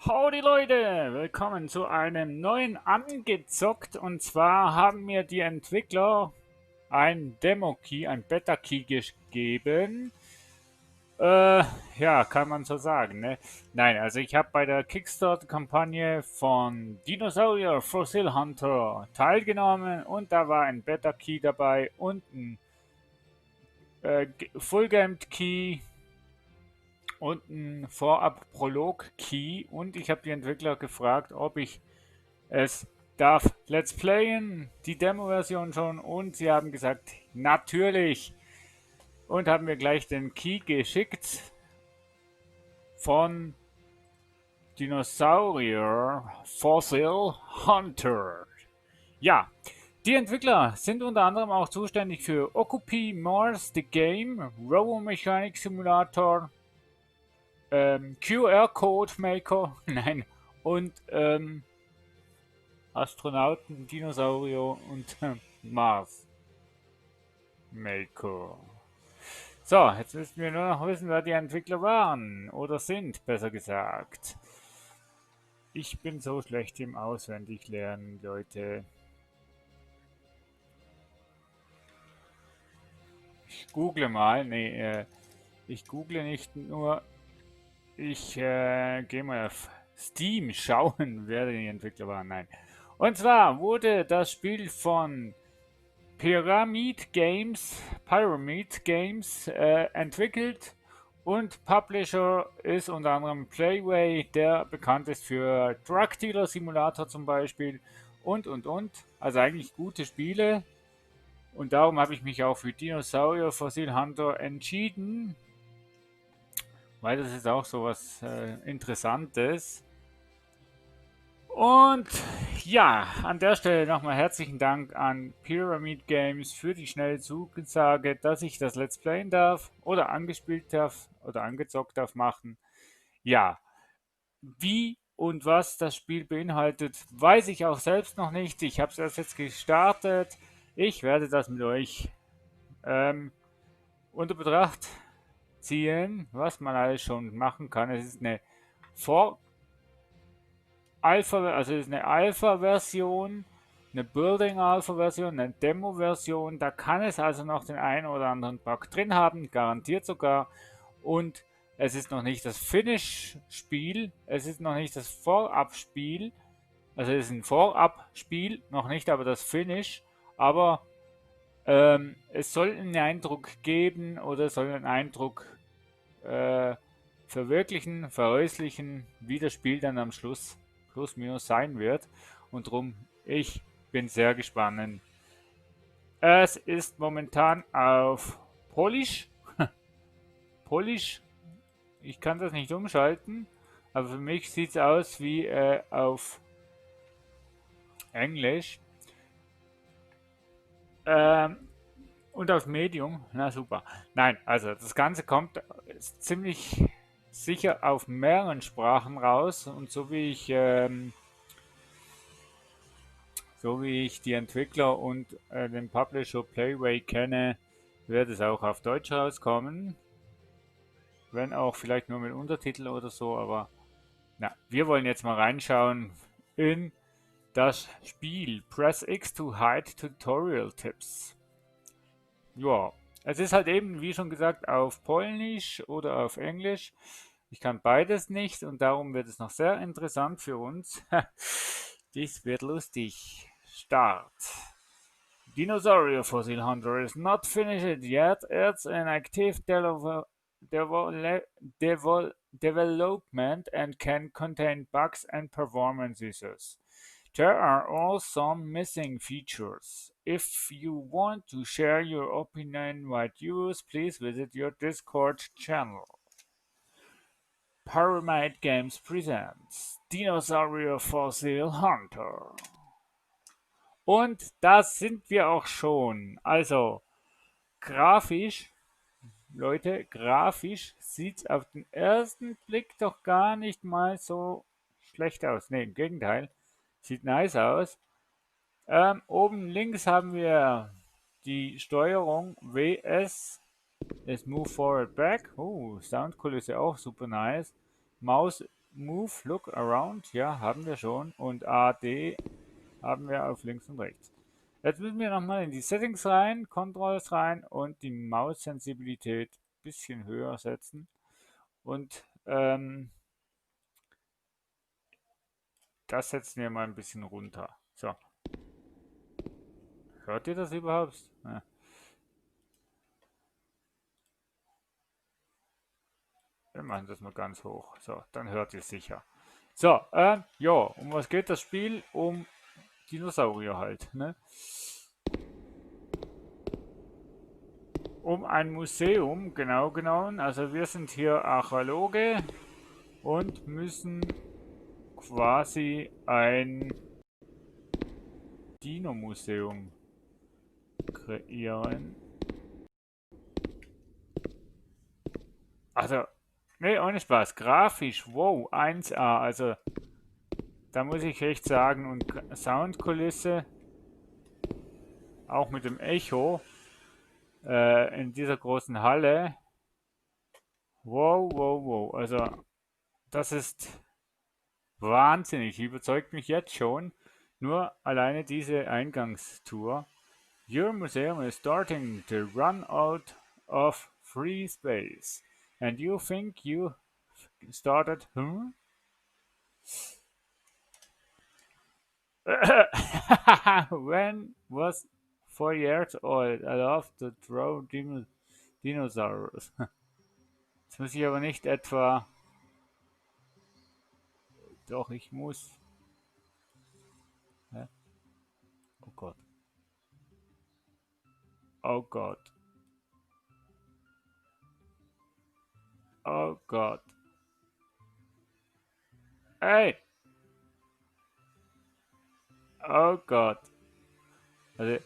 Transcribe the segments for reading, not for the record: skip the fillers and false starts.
Howdy Leute, willkommen zu einem neuen Angezockt, und zwar haben mir die Entwickler ein Demo-Key, ein Beta-Key gegeben. Ja, kann man so sagen, ne? Nein, also ich habe bei der Kickstarter-Kampagne von Dinosaurier Fossil Hunter teilgenommen, und da war ein Beta-Key dabei und ein Full-Game-Key und ein Vorab-Prolog-Key, und ich habe die Entwickler gefragt, ob ich es darf Let's Playen, die Demo-Version schon, und sie haben gesagt, natürlich, und haben mir gleich den Key geschickt von Dinosaurier Fossil Hunter. Ja, die Entwickler sind unter anderem auch zuständig für Occupy Mars The Game, Robo Mechanic Simulator, QR Code Maker, nein, und Astronauten, Dinosaurier und Mars Maker. So, jetzt müssen wir nur noch wissen, wer die Entwickler waren oder sind, besser gesagt. Ich bin so schlecht im Auswendiglernen, Leute. Ich google mal. Nee, ich google nicht nur. Ich gehe mal auf Steam schauen, wer die Entwickler waren. Nein. Und zwar wurde das Spiel von Pyramid Games entwickelt, und Publisher ist unter anderem Playway, der bekannt ist für Drug Dealer Simulator zum Beispiel, und. Also eigentlich gute Spiele, und darum habe ich mich auch für Dinosaurier Fossil Hunter entschieden, weil das ist auch so was Interessantes. Und ja, an der Stelle nochmal herzlichen Dank an Pyramid Games für die schnelle Zusage, dass ich das Let's Playen darf oder angespielt darf oder angezockt darf machen. Ja, wie und was das Spiel beinhaltet, weiß ich auch selbst noch nicht. Ich habe es erst jetzt gestartet. Ich werde das mit euch unter Betracht ziehen, was man alles schon machen kann. Es ist eine Vor Alpha, also es ist eine Alpha-Version, eine Building-Alpha-Version, eine Demo-Version. Da kann es also noch den einen oder anderen Bug drin haben, garantiert sogar. Und es ist noch nicht das Finish-Spiel, es ist noch nicht das Vorab-Spiel. Also es ist ein Vorab-Spiel, noch nicht aber das Finish. Aber es soll einen Eindruck geben, oder soll einen Eindruck äh, verwirklichen, verhäuslichen, wie das Spiel dann am Schluss plus minus sein wird. Und drum, ich bin sehr gespannt. Es ist momentan auf Polish. Polish. Ich kann das nicht umschalten, aber für mich sieht es aus wie auf Englisch. Ähm, und auf Medium. Na super. Nein, also das Ganze kommt ziemlich sicher auf mehreren Sprachen raus, und so wie ich die Entwickler und den Publisher Playway kenne, wird es auch auf Deutsch rauskommen. Wenn auch vielleicht nur mit Untertitel oder so, aber na, wir wollen jetzt mal reinschauen in das Spiel. Press X to hide Tutorial Tipps. Ja, es ist halt eben, wie schon gesagt, auf Polnisch oder auf Englisch. Ich kann beides nicht, und darum wird es noch sehr interessant für uns. Dies wird lustig. Start. Dinosaurier Fossil Hunter is not finished yet. It's in active development and can contain bugs and performance issues. There are also some missing features. If you want to share your opinion with viewers, please visit your Discord channel. Pyramid Games presents Dinosaurier Fossil Hunter. Und da sind wir auch schon. Also, grafisch, Leute, grafisch sieht es auf den ersten Blick doch gar nicht mal so schlecht aus. Ne, im Gegenteil. Sieht nice aus. Oben links haben wir die Steuerung WS ist Move Forward Back. Soundkulisse auch super nice. Maus Move, Look Around, ja, haben wir schon. Und AD haben wir auf links und rechts. Jetzt müssen wir nochmal in die Settings rein, Controls rein und die Maussensibilität ein bisschen höher setzen. Und das setzen wir mal ein bisschen runter. So, hört ihr das überhaupt? Ja. Wir machen das mal ganz hoch. So, dann hört ihr es sicher. So, ja, um was geht das Spiel? Um Dinosaurier halt, ne? Um ein Museum, genau genommen. Also wir sind hier Archäologe und müssen quasi ein Dino-Museum kreieren. Also, ne, ohne Spaß. Grafisch, wow, 1A. Also, da muss ich echt sagen, und Soundkulisse, auch mit dem Echo in dieser großen Halle. Wow, wow, wow. Also, das ist wahnsinnig. Überzeugt mich jetzt schon. Nur alleine diese Eingangstour. Your museum is starting to run out of free space. And you think you started, when was 4 years old. I love to draw dinosaurs. Jetzt muss ich aber nicht etwa. Doch, ich muss. Hä? Oh Gott. Oh Gott. Oh Gott. Ey! Oh Gott. Also,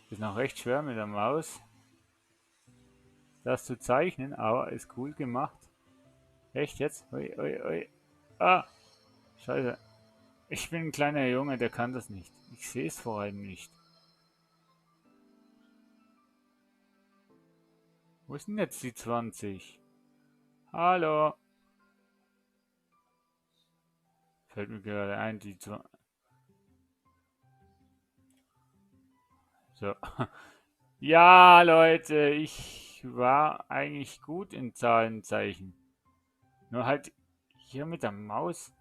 ist noch recht schwer mit der Maus, das zu zeichnen, aber ist cool gemacht. Echt jetzt? Ui, ui, ui. Ah! Scheiße. Ich bin ein kleiner Junge, der kann das nicht. Ich sehe es vor allem nicht. Wo ist denn jetzt die 20? Hallo? Fällt mir gerade ein, die 20. So. Ja, Leute, ich war eigentlich gut in Zahlenzeichen. Nur halt hier mit der Maus.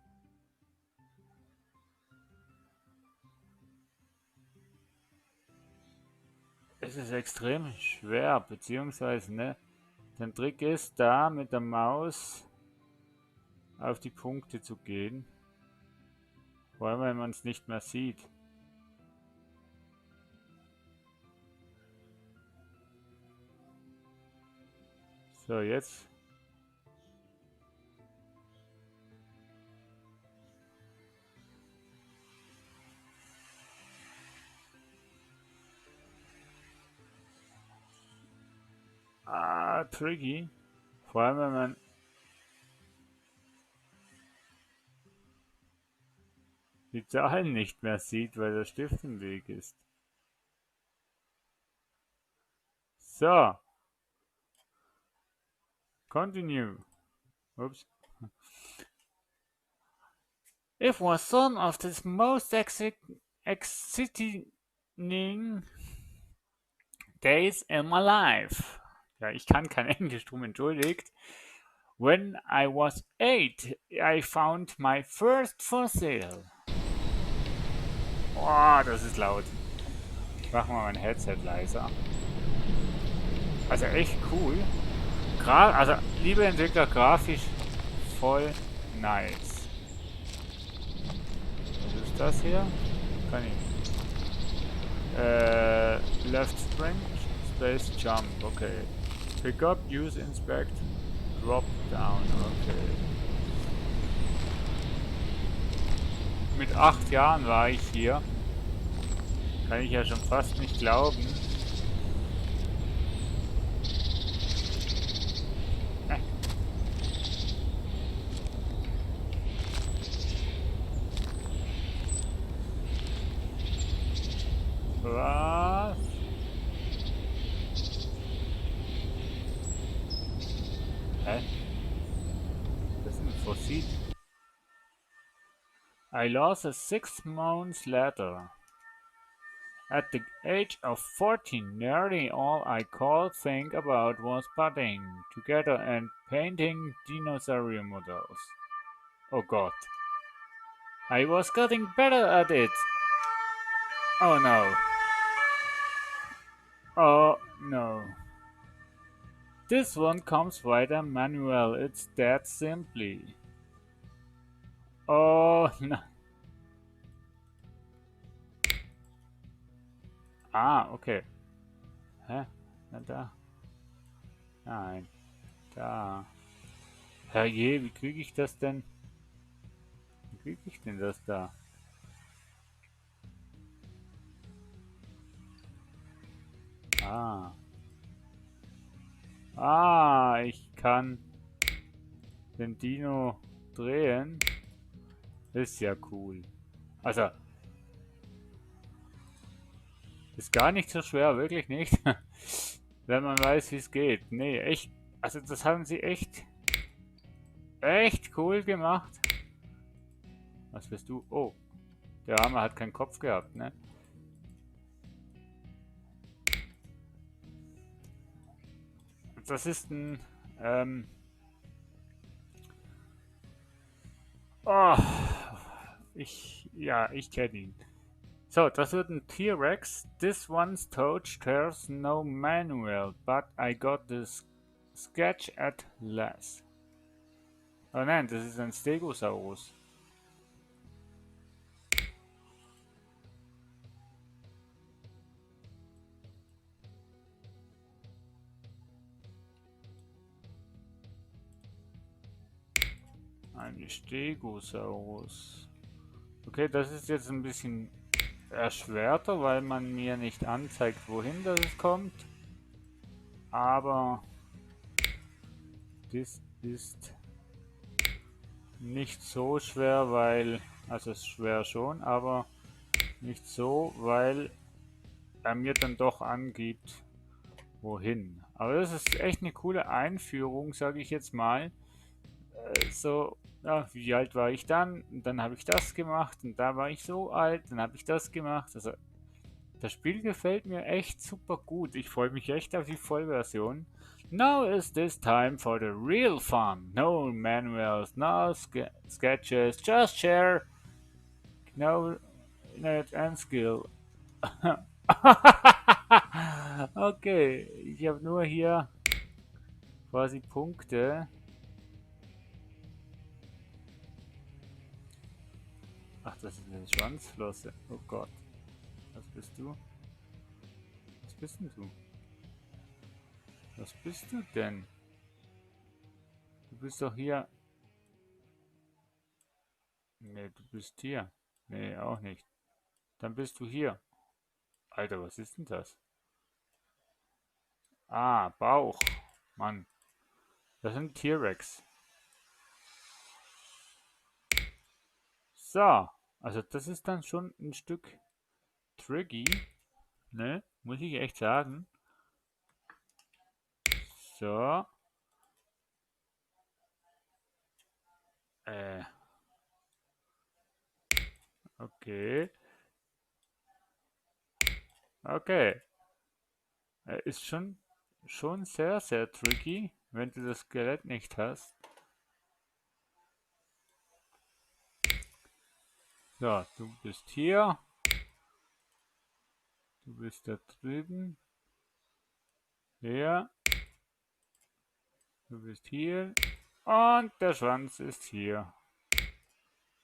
Es ist extrem schwer, beziehungsweise, ne? Der Trick ist, da mit der Maus auf die Punkte zu gehen. Vor allem, wenn man es nicht mehr sieht. So, jetzt. Ah, tricky. Vor allem, wenn man die Zahlen nicht mehr sieht, weil der Stift im Weg ist. So. Continue. Oops. It was some of the most exciting days in my life. Ja, ich kann kein Englisch, drum entschuldigt. When I was 8, I found my first fossil. Oh, das ist laut. Ich mache mal mein Headset leiser. Also echt cool. Also, liebe Entwickler, grafisch voll nice. Was ist das hier? Kann ich. Left spring, space jump, okay. Pick up, use, inspect, drop down, okay. Mit 8 Jahren war ich hier. Kann ich ja schon fast nicht glauben. Was? Hä? Das ist ein Fossil. I lost it 6 months later. At the age of 14, nearly all I could think about was putting together and painting dinosaur models. Oh god. I was getting better at it. Oh no. Oh no. This one comes via manual. It's that simply. Oh no. Ah, okay. Hä? Na da. Nein. Da. Herrje, wie kriege ich das denn? Wie kriege ich denn das da? Ah. Ah, ich kann den Dino drehen. Ist ja cool. Also, ist gar nicht so schwer, wirklich nicht. Wenn man weiß, wie es geht. Nee, echt. Also, das haben sie echt cool gemacht. Was bist du? Oh, der Arme hat keinen Kopf gehabt, ne? Das ist ein, oh, ich kenne ihn. So, das wird ein T-Rex. This one's touch, there's no manual, but I got this sketch at last. Oh nein, das ist ein Stegosaurus. Ein Stegosaurus. Okay, das ist jetzt ein bisschen erschwerter, weil man mir nicht anzeigt, wohin das kommt. Aber das ist nicht so schwer, weil, also es ist schwer schon, aber nicht so, weil er mir dann doch angibt, wohin. Aber das ist echt eine coole Einführung, sage ich jetzt mal. So, ja, wie alt war ich dann? Und dann habe ich das gemacht und da war ich so alt, dann habe ich das gemacht. Also das Spiel gefällt mir echt super gut. Ich freue mich echt auf die Vollversion. Now is this time for the real fun. No manuals, no sketches, just share, no net and skill. Okay, ich habe nur hier quasi Punkte. Ach, das ist eine Schwanzflosse. Oh Gott. Was bist du? Was bist denn du? Was bist du denn? Du bist doch hier. Nee, du bist hier. Nee, auch nicht. Dann bist du hier. Alter, was ist denn das? Ah, Bauch. Mann. Das sind T-Rex. So. Also das ist dann schon ein Stück tricky. Ne? Muss ich echt sagen. So. Äh. Okay. Okay. Ist schon sehr, sehr tricky, wenn du das Skelett nicht hast. So, du bist hier. Du bist da drüben. Hier. Du bist hier. Und der Schwanz ist hier.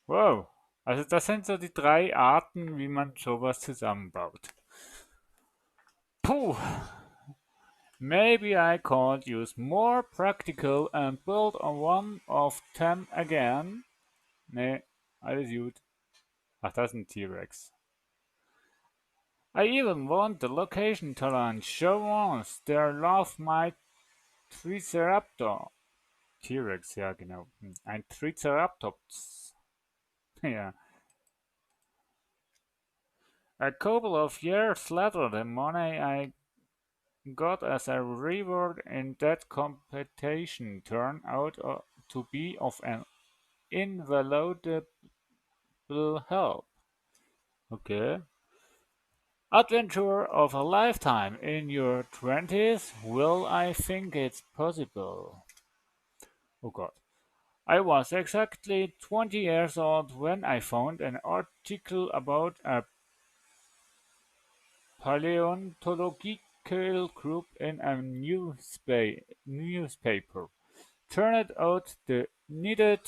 Wow. Also das sind so die 3 Arten, wie man sowas zusammenbaut. Puh. Maybe I could use more practical and build on one of them again. Nee, alles gut. Ach, das ist ein T-Rex. I even want the location to launch. Show once there love my Triceratops. T-Rex, ja genau. Ein Triceratops. Ja. A couple of years later, the money I got as a reward in that competition turned out to be of an invaluable will help. Okay. Adventure of a lifetime in your 20s? Will I think it's possible? Oh god. I was exactly 20 years old when I found an article about a paleontological group in a newspaper. Turned out they needed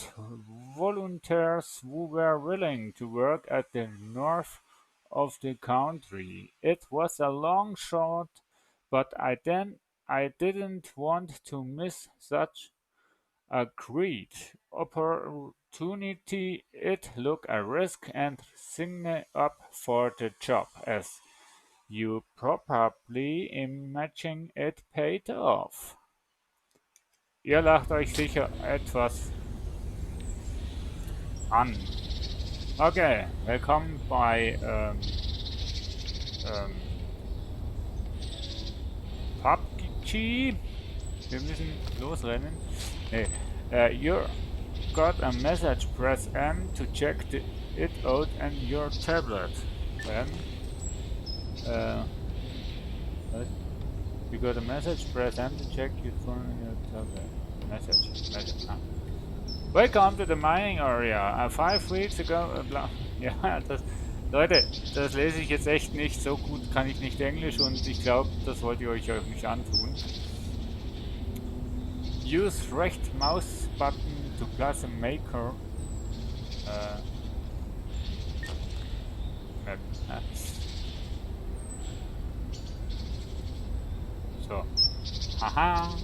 volunteers who were willing to work at the north of the country. It was a long shot, but I didn't want to miss such a great opportunity. It looked a risk and signing up for the job, as you probably imagine, it paid off. Ihr lacht euch sicher etwas an. Okay, willkommen bei ähm, PUBG. Wir müssen losrennen. Nee, you got a message. Press M to check it out on your tablet. Then, what? You got a message. Press M to check it on your tablet. Message. Ah. Welcome to the mining area. 5 weeks ago. Ja, Leute, das lese ich jetzt echt nicht. So gut kann ich nicht Englisch und ich glaube, das wollt ihr euch nicht antun. Use right mouse button to plus a maker map. So. Haha.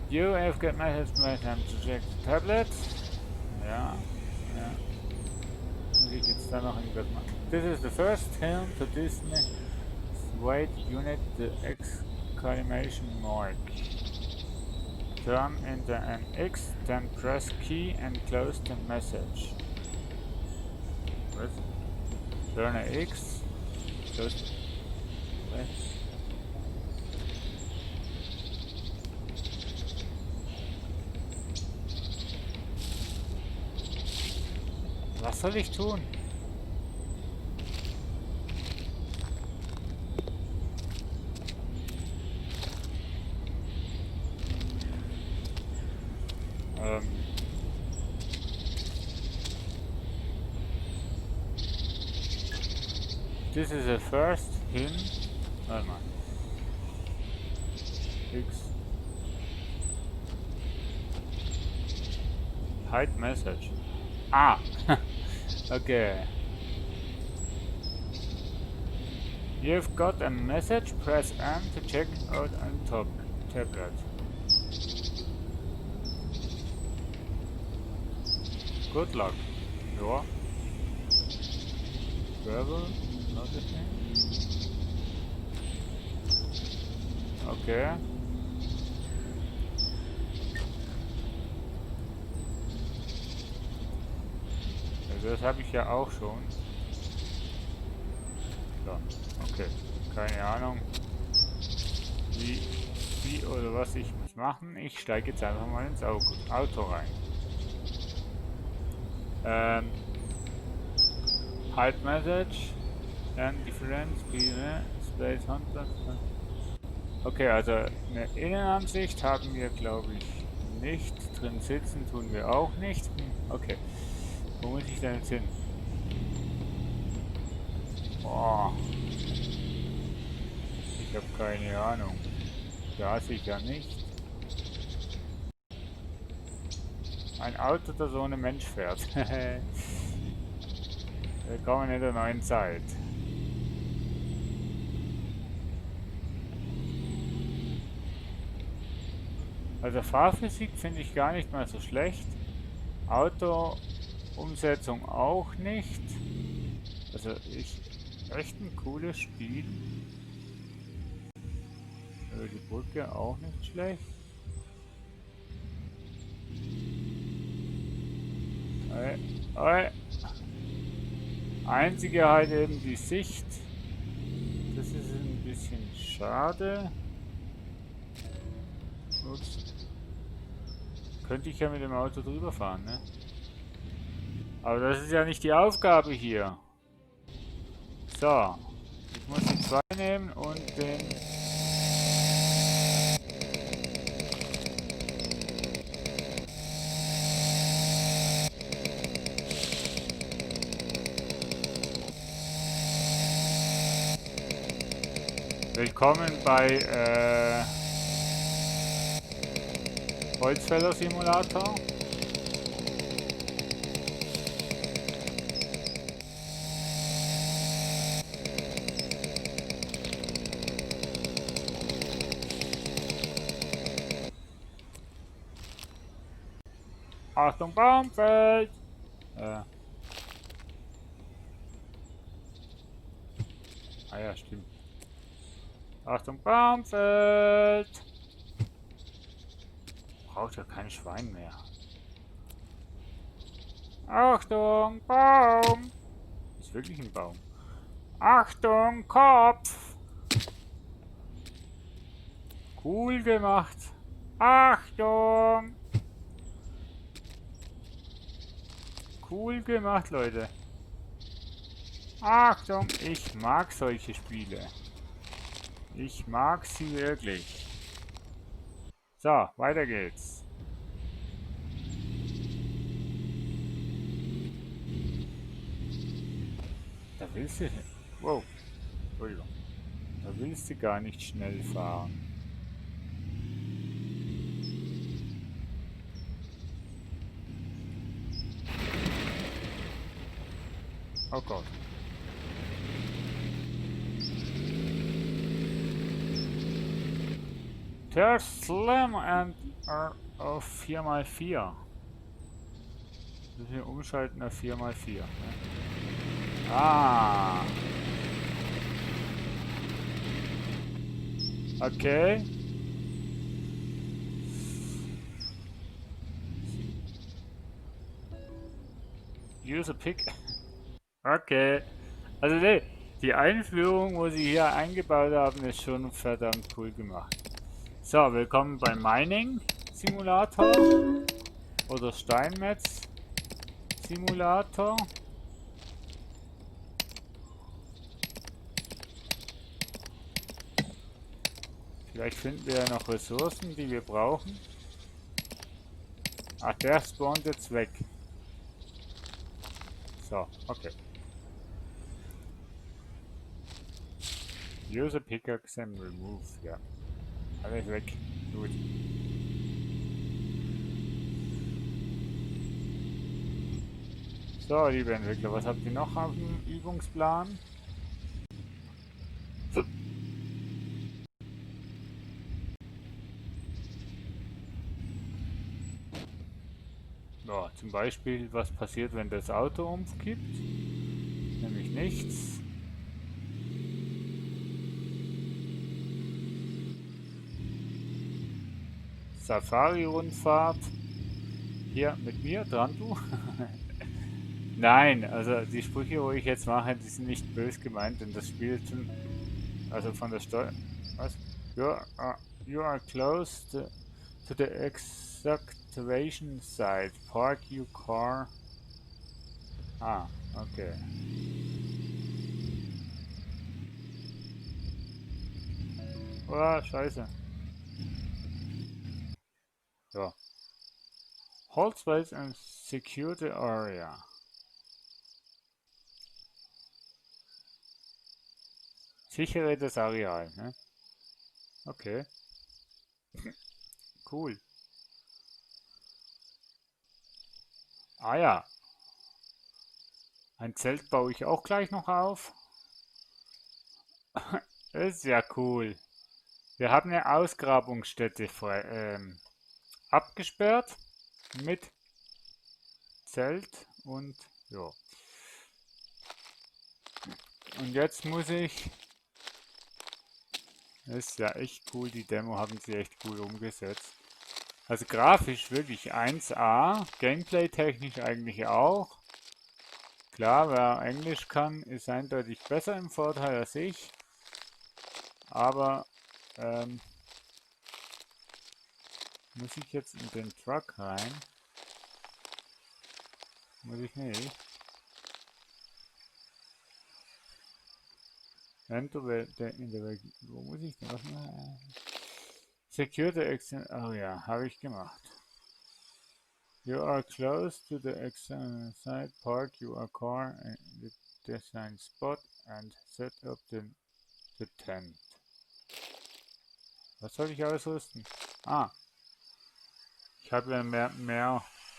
You have got message time to check the tablet. Ja. Muss ich jetzt da noch irgendwas machen? This is the first film to Disney Wait unit the exclamation mark. Turn into an X, then press key and close the message. What? Turn a X, close. What? Was soll ich tun? This is the first hint. Warte mal. X. Hide message. Ah! Okay. You've got a message. Press M to check out on top tablet. Good luck. Ja. Travel. Not a thing. Okay. Also das habe ich ja auch schon. So, okay. Keine Ahnung, wie oder was ich muss machen. Ich steige jetzt einfach mal ins Auto rein. Hide Message. Dann Difference, Space Hunter. Okay, also eine Innenansicht haben wir, glaube ich, nicht. Drin sitzen tun wir auch nicht. Okay. Wo muss ich denn jetzt hin? Boah. Ich habe keine Ahnung. Ja, sicher nicht. Ein Auto, das ohne Mensch fährt. Willkommen in der neuen Zeit. Also Fahrphysik finde ich gar nicht mal so schlecht. Auto-Umsetzung auch nicht. Also echt ein cooles Spiel. Über die Brücke auch nicht schlecht. Einzige halt eben die Sicht. Das ist ein bisschen schade. Ups. Könnte ich ja mit dem Auto drüber fahren, ne? Aber das ist ja nicht die Aufgabe hier. So. Ich muss die 2 nehmen und den... Willkommen bei Holzfäller Simulator. Achtung, Baumfeld! Ah ja, stimmt. Achtung, Baumfeld! Braucht ja kein Schwein mehr. Achtung, Baum! Ist wirklich ein Baum. Achtung, Kopf! Cool gemacht. Achtung! Cool gemacht, Leute. Achtung, ich mag solche Spiele. Ich mag sie wirklich. So, weiter geht's. Da willst du... Wow. Entschuldigung. Da willst du gar nicht schnell fahren. Oh Gott. Der Slam and auf 4x4. Wir umschalten auf 4x4. Ne? Ah. Okay. Use a pick. Okay. Also nee, die Einführung, wo sie hier eingebaut haben, ist schon verdammt cool gemacht. So, willkommen beim Mining Simulator oder Steinmetz Simulator. Vielleicht finden wir ja noch Ressourcen, die wir brauchen. Ach, der spawnt jetzt weg. So, okay. Use a pickaxe and remove. Ja. Alles weg. Gut. So, liebe Entwickler, was habt ihr noch auf dem Übungsplan? Ja, zum Beispiel, was passiert, wenn das Auto umkippt? Nämlich nichts. Safari-Rundfahrt. Hier mit mir dran, du. Nein, also die Sprüche, wo ich jetzt mache, die sind nicht böse gemeint, denn das Spiel ist schon, also von der Steuer. Was? You are close to the excavation site. Park your car. Ah, okay. Oh, scheiße. So. Hold space and secure the area. Sichere das Areal, ne? Okay. Cool. Ah ja. Ein Zelt baue ich auch gleich noch auf. Das ist ja cool. Wir haben eine Ausgrabungsstätte abgesperrt mit Zelt und ja. Und jetzt muss ich... Das ist ja echt cool, die Demo haben sie echt cool umgesetzt. Also grafisch wirklich 1A, Gameplay technisch eigentlich auch. Klar, wer Englisch kann, ist eindeutig besser im Vorteil als ich. Aber muss ich jetzt in den Truck rein? Muss ich nicht. Enter in der wo muss ich denn was machen? Secure the exit. Oh ja, habe ich gemacht. You are close to the exit side. Park your car in the design spot and set up the tent. Was soll ich ausrüsten? Ah, ich habe ja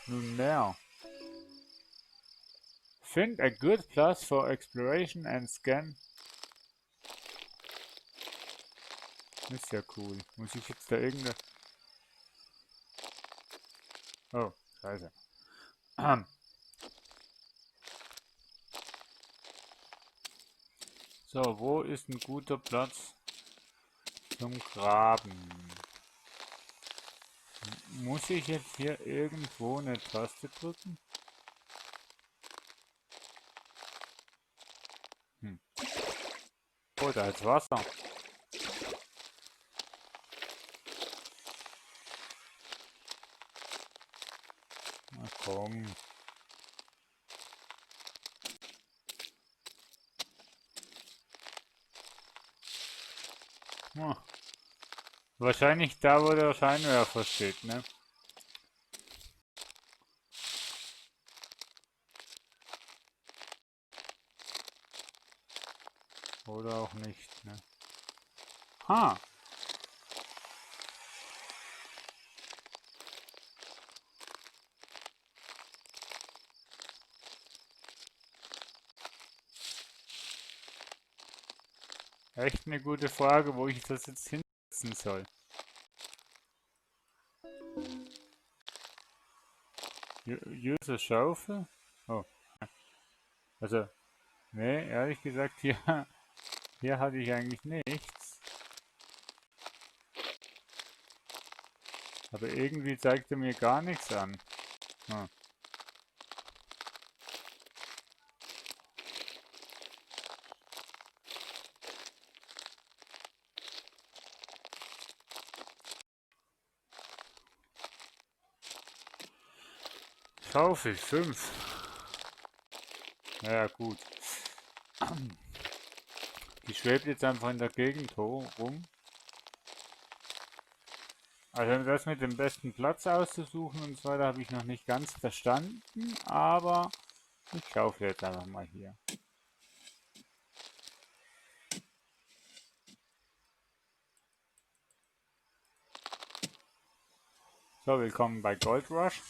nun mehr. Find a good place for exploration and scan. Ist ja cool. Muss ich jetzt da irgendeine... Oh, scheiße. So, wo ist ein guter Platz zum Graben? Muss ich jetzt hier irgendwo eine Taste drücken? Hm. Oh, da ist Wasser. Na komm. Hm. Wahrscheinlich da, wo der Scheinwerfer steht, ne? Oder auch nicht, ne? Ha! Echt eine gute Frage, wo ich das jetzt hinsetzen soll. Use a Schaufel? Oh. Also, nee, ehrlich gesagt, hier hatte ich eigentlich nichts. Aber irgendwie zeigt er mir gar nichts an. Hm. Schaufel 5. Naja, gut. Die schwebt jetzt einfach in der Gegend rum. Also das mit dem besten Platz auszusuchen und so weiter habe ich noch nicht ganz verstanden, aber ich schaufel jetzt einfach mal hier. So, willkommen bei Gold Rush.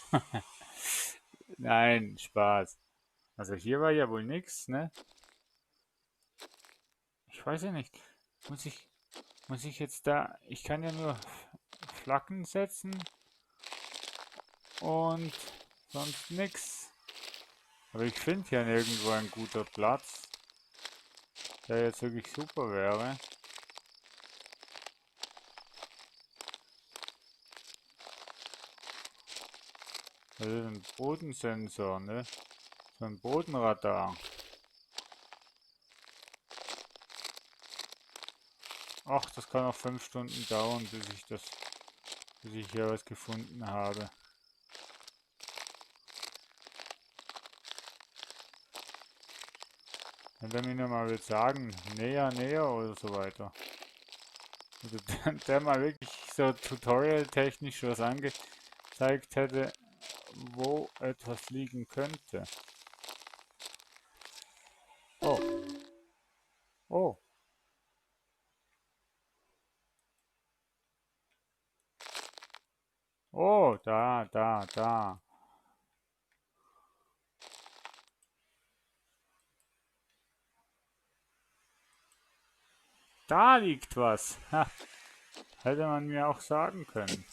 Nein, Spaß. Also hier war ja wohl nichts, ne? Ich weiß ja nicht. Muss ich jetzt da... Ich kann ja nur Flaggen setzen und sonst nichts. Aber ich finde hier nirgendwo ein guter Platz, der jetzt wirklich super wäre. Das ist ein Bodensensor, ne? So ein Bodenradar. Ach, das kann auch 5 Stunden dauern, bis ich hier was gefunden habe. Wenn der mir nur mal will sagen, näher oder so weiter. Also der mal wirklich so tutorial-technisch was angezeigt hätte, wo etwas liegen könnte. Oh, oh, oh, da. Da liegt was. Ha, hätte man mir auch sagen können.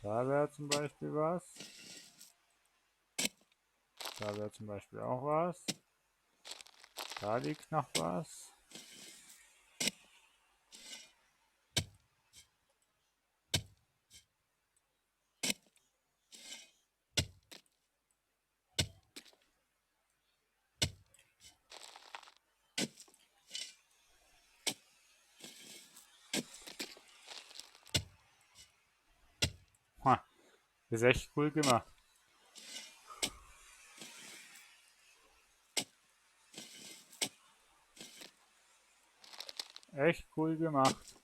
Da wäre zum Beispiel was. Da wäre zum Beispiel auch was. Da liegt noch was. Ha. Das ist echt cool gemacht. Echt cool gemacht.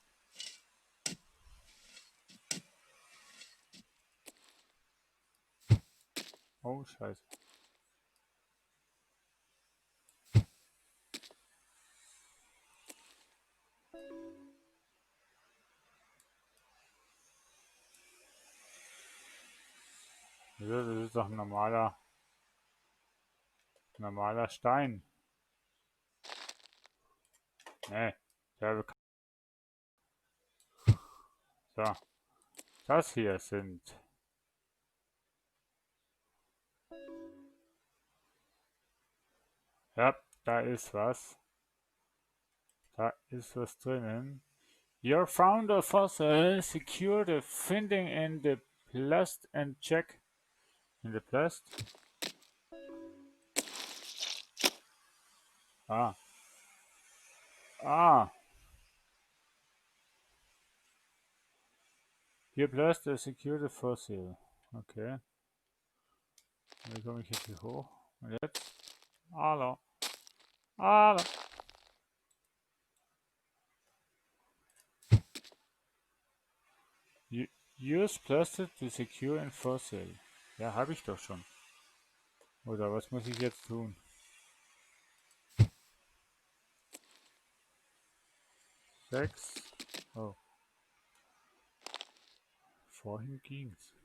Oh, scheiße. Das ist doch ein normaler Stein. Nee, der, so. Das hier sind. Ja, da ist was. Da ist was drinnen. You found a fossil. Secure the finding in the plast and check. In the plast? Ah. Ah. Hier plast secure the fossil. Okay. Wie komme ich jetzt hier hoch? Und jetzt? Hallo. Hallo. Use plastic to secure a fossil. Ja, habe ich doch schon. Oder was muss ich jetzt tun? 6. Oh. Vorhin ging's.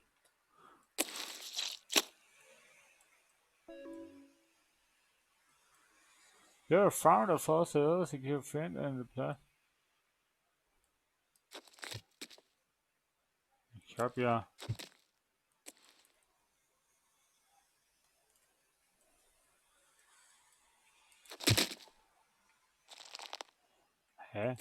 You found a fossil, secure find and the plastic. Ich habe ja. Hä?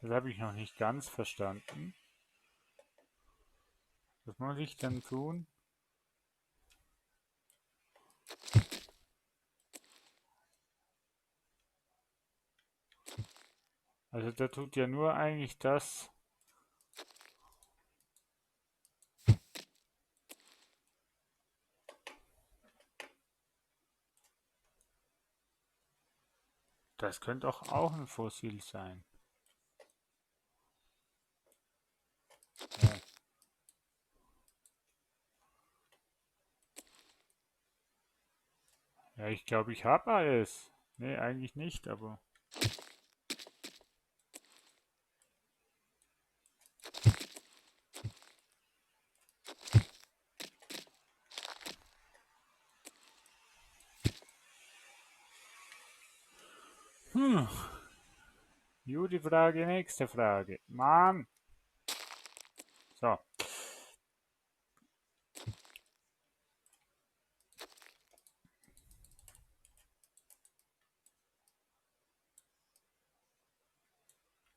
Das habe ich noch nicht ganz verstanden. Was muss ich denn tun? Also der tut ja nur eigentlich das. Das könnte auch ein Fossil sein. Ja. Ja, ich glaube, ich habe alles. Nee, eigentlich nicht, aber. Gute Frage, nächste Frage. Mann! So.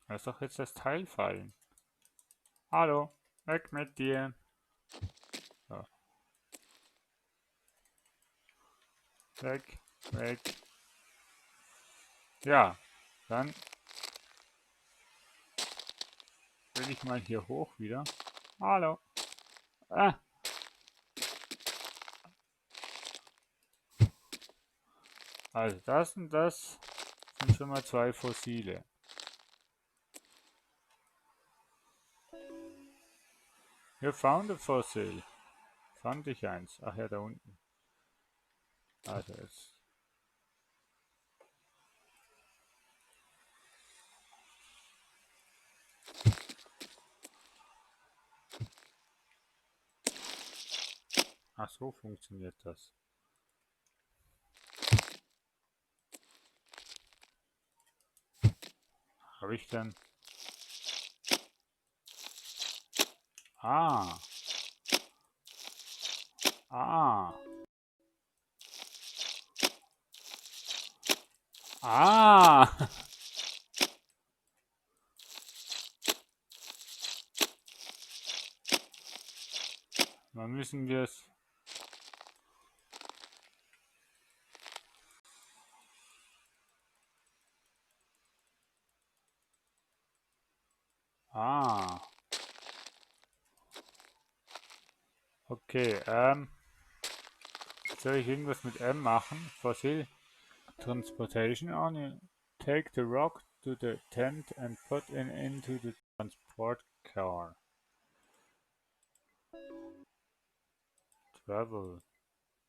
Lass doch jetzt das Teil fallen. Hallo, weg mit dir. So. Weg, weg. Ja, dann will ich mal hier hoch wieder. Hallo. Ah. Also das und das sind schon mal 2 Fossile. You found a fossil. Fand ich eins. Ach ja, da unten. Also jetzt. Ach so funktioniert das. Habe ich dann. Ah. Ah. Ah. Dann müssen wir es. Ah. Okay, soll ich irgendwas mit M machen? Fossil transportation on. Take the rock to the tent and put it into the transport car. Travel.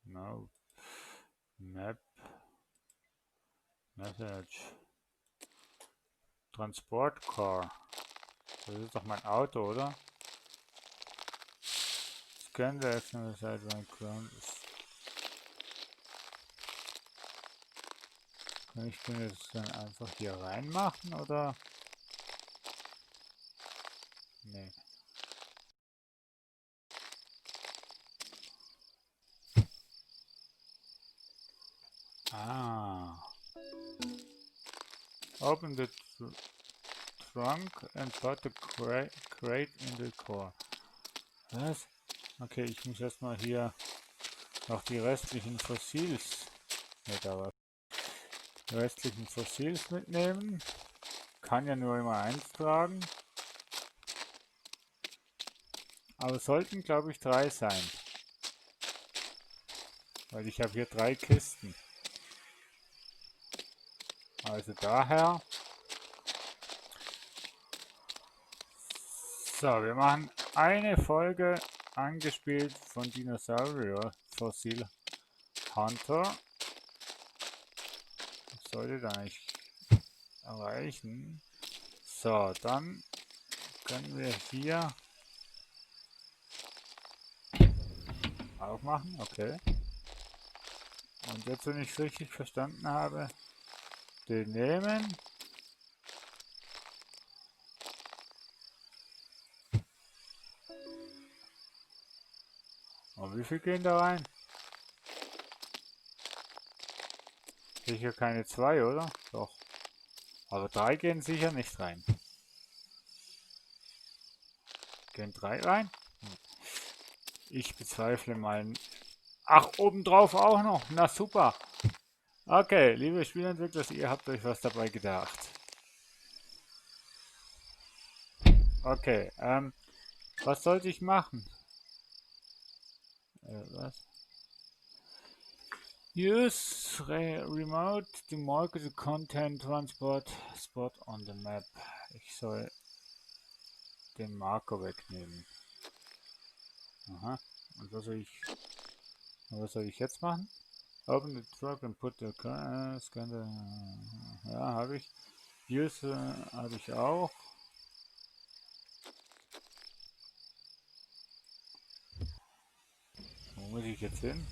No. Map. Message. Transport car. Das ist doch mein Auto, oder? Scan the external side when ground is. Kann ich den jetzt dann einfach hier reinmachen, oder? Nee. Ah. Open the trunk and put the crate in the core. Was? Okay, ich muss erstmal hier noch die restlichen Fossils. Nicht aber. Die restlichen Fossils mitnehmen. Kann ja nur immer eins tragen. Aber es sollten, glaube ich, 3 sein. Weil ich habe hier 3 Kisten. Also daher. So, wir machen eine Folge angespielt von Dinosaurier Fossil Hunter. Das sollte da nicht erreichen. So, dann können wir hier aufmachen. Okay. Und jetzt, wenn ich es richtig verstanden habe, den nehmen. Und wie viel gehen da rein? Sicher keine 2, oder? Doch. Aber 3 gehen sicher nicht rein. Gehen 3 rein? Ich bezweifle mal. Ach, obendrauf auch noch. Na super. Okay, liebe Spielentwickler, ihr habt euch was dabei gedacht. Okay, was sollte ich machen? Was? Use remote to mark the content transport spot on the map. Ich soll den Marker wegnehmen. Aha. Und was soll ich jetzt machen? Open the truck and put the car, scan the, ja, habe ich. Use habe ich auch. Wo muss ich jetzt hin?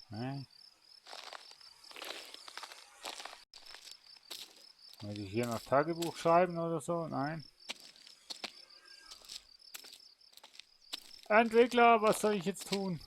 Nein. Muss ich hier noch Tagebuch schreiben oder so? Nein. Entwickler, was soll ich jetzt tun?